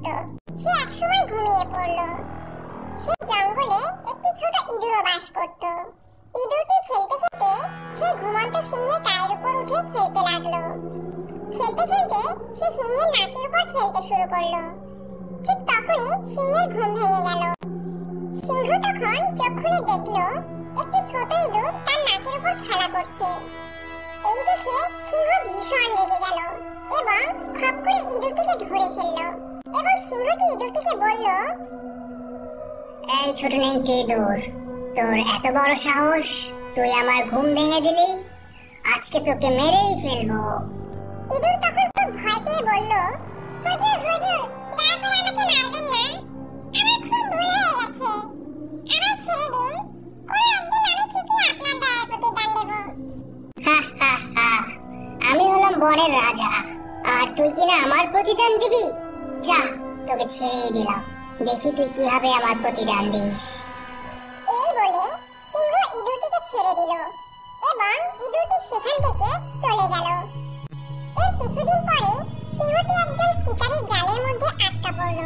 দেখত। সে একসময় ঘুমিয়ে পড়ল। সে জঙ্গলে একটি ছোট ইঁদুরও বাস করত। ইঁদুরটি খেলতে খেলতে সে ঘুমন্ত সিংহের গায়ের উপর উঠে খেলতে লাগলো। খেলতে খেলতে সে সিংহের নাকের উপর খেলতে শুরু করলো। ঠিক তখনই সিংহের ঘুম ভেঙে গেল। সিংহ তখন চোখ খুলে দেখলো একটি ছোট ইঁদুর তার নাকের উপর খেলা করছে। এই দেখে সিংহ ভীষণ রেগে গেল এবং খপ করে ইঁদুরটিকে ধরে ফেললো এবং সিংহটি ইঁদুরটিকে বলল, এই ছোট নেংটি ইঁদুর, তোর এত বড় সাহস, তুই আমার ঘুম ভেঙে দিলি, আজকে তোকে মেরেই ফেলবো। ইঁদুর তখন খুব ভয় পেয়ে বলল, হুজুর হুজুর, দয়া করে আমাকে মারবেন না, আমার খুব ভুল হয়ে গেছে, আমায় ছেড়ে দিন, কোনো একদিন আমি ঠিকই আপনার দয়ার প্রতিদান দেব। হা হা হা, আমি হলাম বনের রাজা আর তুই কিনা আমার প্রতিদান দিবি? যা, তোকে ছেড়েই দিলাম, দেখি তুই কিভাবে আমার প্রতিদান দিস। এই বলে সিংহ ইঁদুরটিকে ছেড়ে দিল এবং ইঁদুরটি সেখান থেকে চলে গেল। এর কিছুদিন পরে সিংহটি একজন শিকারীর জালের মধ্যে আটকা পড়ল।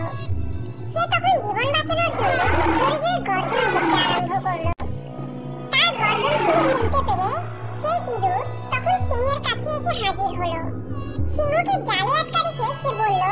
সে তখন জীবন বাঁচানোর জন্য জোরে জোরে গর্জন করতে আরম্ভ করলো। তার গর্জন শুনে চিনতে পেরে সেই ইঁদুর তখন সিংহের কাছে এসে হাজির হলো। সিংহকে জালে আটকা রেখে সে বলল,